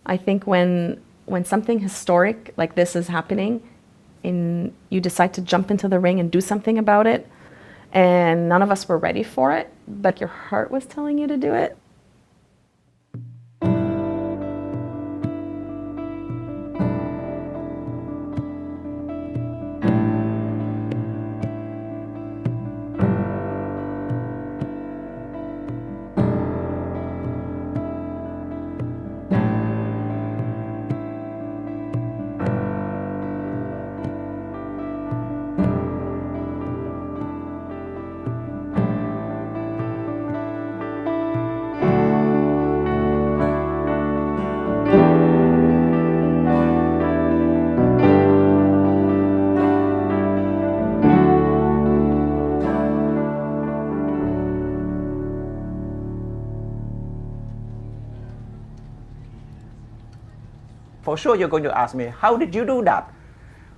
I think when something historic like this is happening, you decide to jump into the ring and do something about it, and none of us were ready for it, but your heart was telling you to do it. For sure you're going to ask me, how did you do that?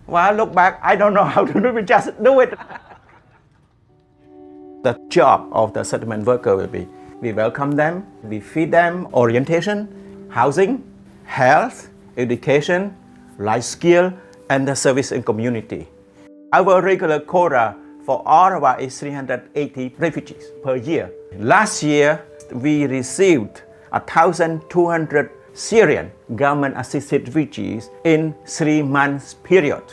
Well, I look back, I don't know how to do it, just do it. The job of the settlement worker will be, we welcome them, we feed them, orientation, housing, health, education, life skill, and the service in community. Our regular quota for Ottawa is 380 refugees per year. Last year, we received 1,200 Syrian government-assisted refugees in 3 months period.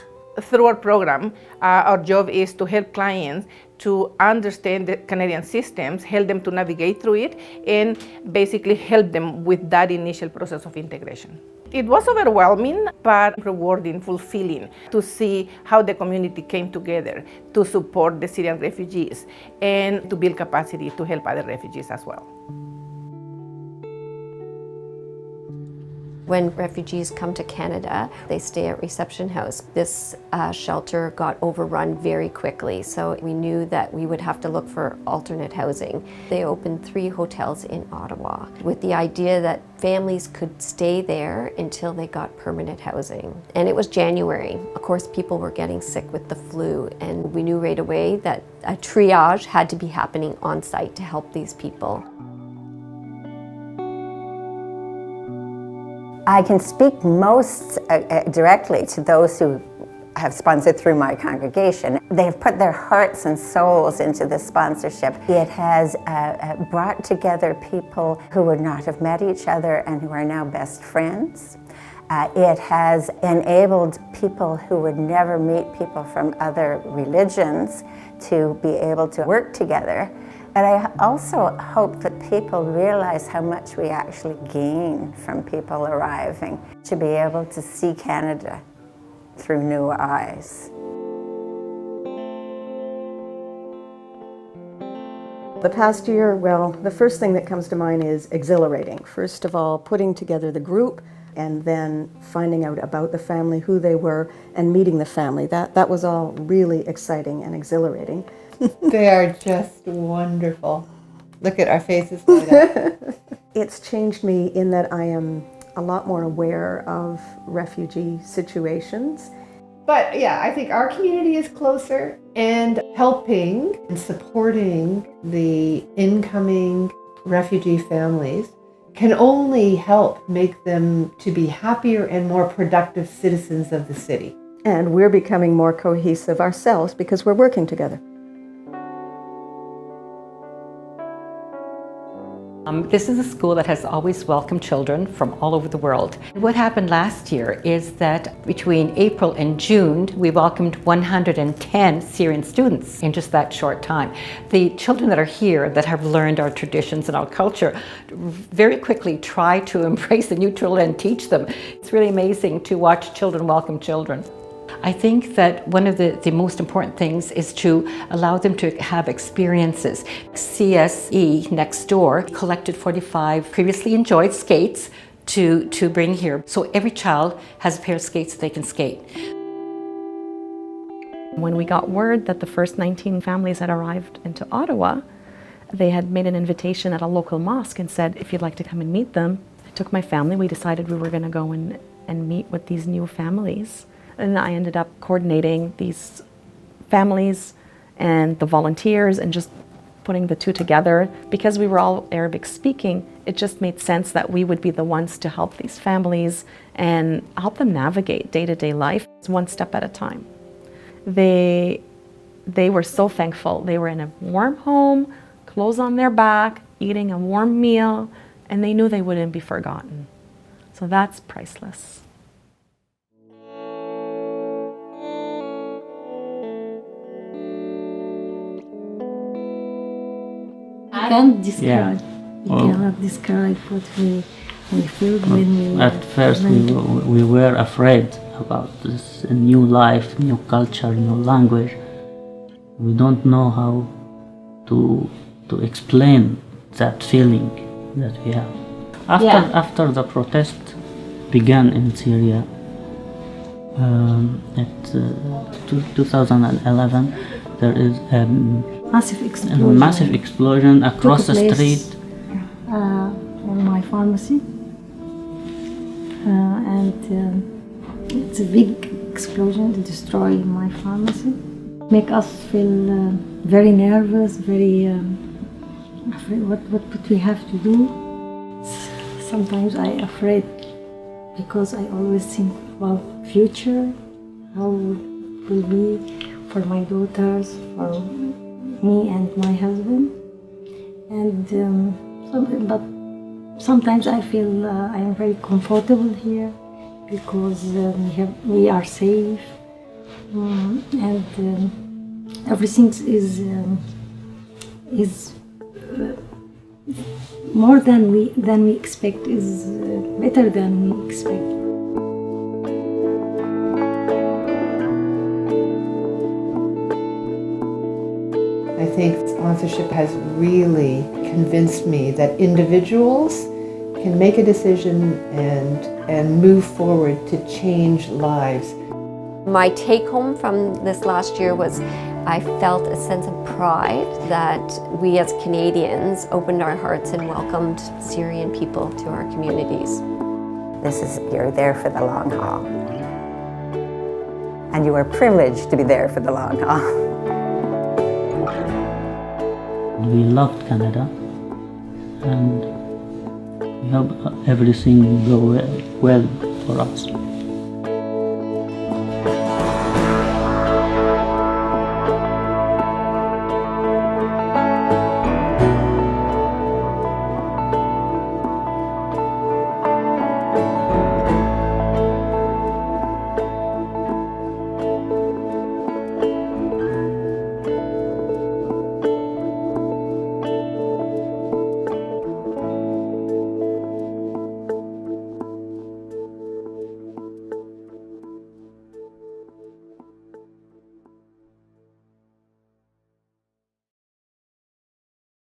Through our program, our job is to help clients to understand the Canadian systems, help them to navigate through it, and basically help them with that initial process of integration. It was overwhelming, but rewarding, fulfilling to see how the community came together to support the Syrian refugees and to build capacity to help other refugees as well. When refugees come to Canada, they stay at Reception House. This shelter got overrun very quickly, so we knew that we would have to look for alternate housing. They opened 3 hotels in Ottawa with the idea that families could stay there until they got permanent housing. And it was January. Of course, people were getting sick with the flu, and we knew right away that a triage had to be happening on site to help these people. I can speak most directly to those who have sponsored through my congregation. They have put their hearts and souls into this sponsorship. It has brought together people who would not have met each other and who are now best friends. It has enabled people who would never meet people from other religions to be able to work together. But I also hope that people realize how much we actually gain from people arriving, to be able to see Canada through new eyes. The past year, well, the first thing that comes to mind is exhilarating. First of all, putting together the group and then finding out about the family, who they were, and meeting the family. That was all really exciting and exhilarating. They are just wonderful. Look at our faces light up. It's changed me in that I am a lot more aware of refugee situations. But yeah, I think our community is closer, and helping and supporting the incoming refugee families can only help make them to be happier and more productive citizens of the city. And we're becoming more cohesive ourselves because we're working together. This is a school that has always welcomed children from all over the world. What happened last year is that between April and June, we welcomed 110 Syrian students in just that short time. The children that are here that have learned our traditions and our culture very quickly try to embrace the new children and teach them. It's really amazing to watch children welcome children. I think that one of the most important things is to allow them to have experiences. CSE next door collected 45 previously enjoyed skates to bring here. So every child has a pair of skates that they can skate. When we got word that the first 19 families had arrived into Ottawa, they had made an invitation at a local mosque and said, if you'd like to come and meet them. I took my family, we decided we were going to go and meet with these new families. And I ended up coordinating these families and the volunteers and just putting the two together, because we were all Arabic speaking, it just made sense that we would be the ones to help these families and help them navigate day-to-day life one step at a time. They were so thankful. They were in a warm home, clothes on their back, eating a warm meal, and they knew they wouldn't be forgotten. So that's priceless. I can't describe. You cannot describe what we feel when we. At first, we were afraid about this new life, new culture, new language. We don't know how to explain that feeling that we have. After the protest began in Syria at 2011, there is a massive explosion across the street. In my pharmacy, and it's a big explosion to destroy my pharmacy. Make us feel very nervous, very afraid. What we have to do. Sometimes I afraid because I always think about future, how it will be for my daughters, for me and my husband, and but sometimes I feel I am very comfortable here because we are safe, and everything is more than we expect, is better than we expect. I think sponsorship has really convinced me that individuals can make a decision and move forward to change lives. My take home from this last year was I felt a sense of pride that we as Canadians opened our hearts and welcomed Syrian people to our communities. You're there for the long haul. And you are privileged to be there for the long haul. We loved Canada, and we hope everything go well for us.